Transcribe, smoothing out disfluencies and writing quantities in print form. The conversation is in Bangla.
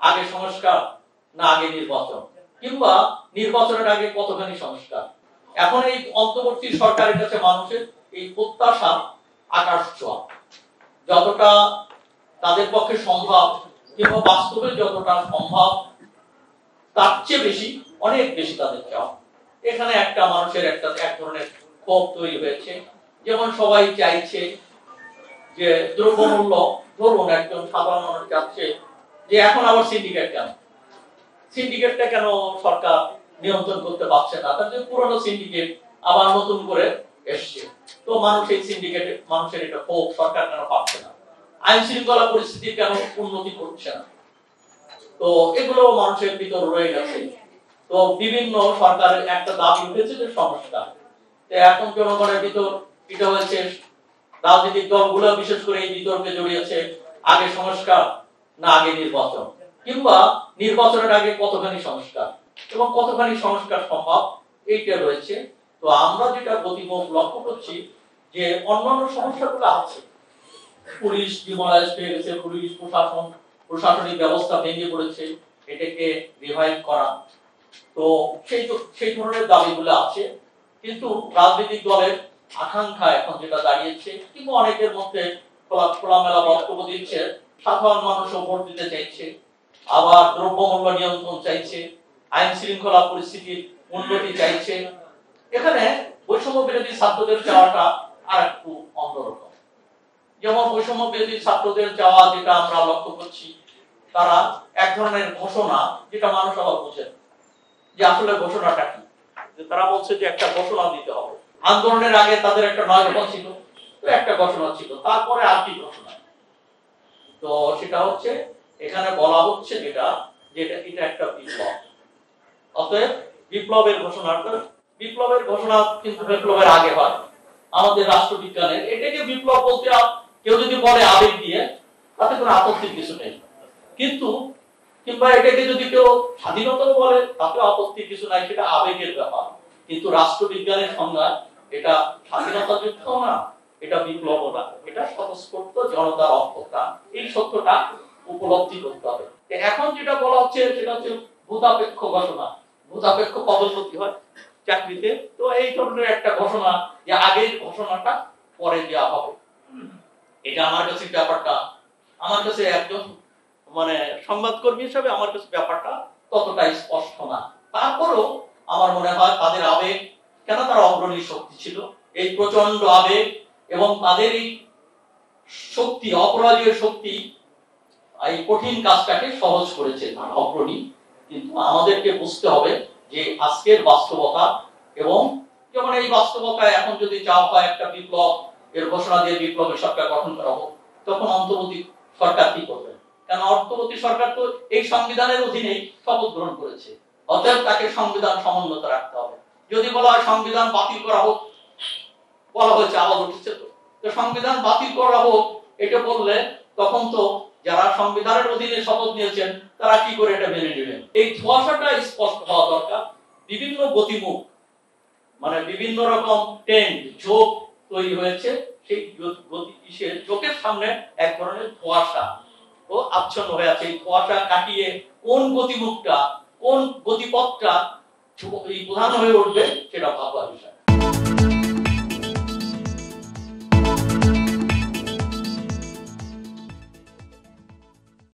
আগে সংস্কার না আগে নির্বাচন, কিংবা নির্বাচনের আগে কতখানি সংস্কার। এখন এই অন্তর্বর্তী সরকারের কাছে মানুষের এই প্রত্যাশা আকাশ ছোঁয়া। যতটা তাদের পক্ষে সম্ভব কিংবা বাস্তবে যতটা সম্ভব তার চেয়ে বেশি, অনেক বেশি তাদের চাওয়া। এখানে একটা মানুষের এক ধরনের ক্ষোভ তৈরি হয়েছে। যেমন সবাই চাইছে যে দ্রব্যমূল্য, ধরুন একজন সাধারণ মানুষ চাচ্ছে যে এখন আবার সিন্ডিকেটটা কেন সরকার নিয়ন্ত্রণ করতে পারছে না, তার যে পুরনো সিন্ডিকেট আবার নতুন করে এসছে। তো মানুষ এই সিন্ডিকেটে, মানুষের এটা ক্ষোভ, সরকার কেন পারছে না, আইন শৃঙ্খলা পরিস্থিতি কেন উন্নতি করছে না। তো এগুলো মানুষের ভিতর রয়ে গেছে। তো বিভিন্ন সরকারের একটা দাবি উঠেছে যে সংস্কার। তো এখন জনগণের ভিতর এটা হয়েছে, রাজনৈতিক দলগুলো বিশেষ করে এই বিতর্কে জড়িয়েছে আগে সংস্কার না আগে নির্বাচন, কিংবা নির্বাচনের আগে কতখানি সংস্কার এবং কতখানি সংস্কার সম্ভব, এইটা রয়েছে। তো আমরা যেটা গতিমুখ লক্ষ্য করছি যে অন্যান্য সমস্যাগুলো আছে, পুলিশ ডিমোরালাইজ হয়ে গেছে, পুলিশ প্রশাসনিক ব্যবস্থা ভেঙে পড়েছে, এটাকে রিভাইভ করা, তো সেই ধরনের দাবিগুলো আছে। কিন্তু রাজনৈতিক দলের আকাঙ্ক্ষা এখন যেটা দাঁড়িয়েছে, কিংবা অনেকের মধ্যে খোলামেলা বক্তব্য দিচ্ছে, সাধারণ মানুষও ভোট দিতে চাইছে, আবার দ্রব্যমূল্য নিয়ন্ত্রণ চাইছে, আইন শৃঙ্খলা পরিস্থিতির উন্নতি চাইছে। এখানে বৈষম্য বিরোধী ছাত্রদের চাওয়াটা আর একটু অন্যরকম। যেমন বৈষম্য বিরোধী ছাত্রদের চাওয়া যেটা আমরা লক্ষ্য করছি, তারা এক ধরনের ঘোষণা, যেটা মানুষ আবার বোঝে যে আসলে ঘোষণাটা কি। তারা বলছে যে একটা ঘোষণা দিতে হবে। আন্দোলনের আগে তাদের একটা 9 দফা ছিল, তো একটা ঘোষণা ছিল, তারপরে আর কি ঘোষণা। তো সেটা হচ্ছে এখানে বলা হচ্ছে যেটা এটা একটা বিপ্লব। অতএব বিপ্লবের ঘোষণা কিন্তু বিপ্লবের আগে হয় আমাদের রাষ্ট্রবিজ্ঞানের। এটাকে বিপ্লব বলতে কেউ যদি বলে আবেগ দিয়ে, তাতে কোনো আপত্তির কিছু নেই। কিন্তু কিংবা এটাকে যদি কেউ স্বাধীনতা বলে, তাতে আপত্তির কিছু নাই, সেটা আবেগের ব্যাপার। কিন্তু রাষ্ট্রবিজ্ঞানের সংজ্ঞা এটা স্বাধীনতা যুদ্ধ না, এটা বিপ্লব না, এটা স্বতঃস্ফূর্ত জনতার অভ্যুত্থান। এই সত্যটা উপলব্ধি করতে হবে। এখন যেটা বলা হচ্ছে সেটা হচ্ছে ভূতাপেক্ষ ঘোষণা। ভূতাপেক্ষ পদোন্নতি হয় চাকরিতে, তো এই ধরনের একটা ঘোষণা যে আগের ঘোষণাটা পরে দেওয়া হবে। এটা আমার কাছে ব্যাপারটা, আমার কাছে একজন মানে সংবাদকর্মী হিসেবে আমার কাছে ব্যাপারটা ততটা স্পষ্ট না। তারপরেও আমার মনে হয় তাদের আবেগ, কেন তারা অগ্রণী শক্তি ছিল, এই প্রচন্ড আবেগ এবং তাদের এই শক্তি, অপরাজেয় শক্তি এই কঠিন কাজটাকে সহজ করেছে, অগ্রণী। কিন্তু আমাদেরকে বুঝতে হবে যে আজকের বাস্তবতা, এবং যেমন এই বাস্তবতায় এখন যদি চাওয়া হয় একটা বিপ্লব এর ঘোষণা দিয়ে বিপ্লবের সরকার গঠন করা হোক, তখন অন্তর্বর্তী সরকার কি করবে? কারণ অন্তর্বর্তী সরকার তো এই সংবিধানের অধীনে শপথ গ্রহণ করেছে, অতএব তাকে সংবিধান সমুন্নত রাখতে হবে। যদি বলা হয় সংবিধান বাতিল করা হোক, বলা হয়েছে আওয়াজ উঠছে, তো সংবিধান বাতিল করা হোক এটা বললে তখন তো যারা সংবিধানের অধীনে শপথ নিয়েছেন তারা কি করে এটা মেনে নেবেন? এই ধোঁয়াশাটা স্পষ্ট হওয়া দরকার। বিভিন্ন গতিমুখ, মানে বিভিন্ন রকম ট্রেন্ড, ঝোঁক তৈরি হয়েছে, সেই চোখের সামনে এক ধরনের ধোঁয়াশা ও আচ্ছন্ন হয়ে আছে। এই ধোঁয়াশা কাটিয়ে কোন গতিমুখটা, কোন গতিপথটা প্রধান হয়ে উঠবে, সেটা ভাববার বিষয়।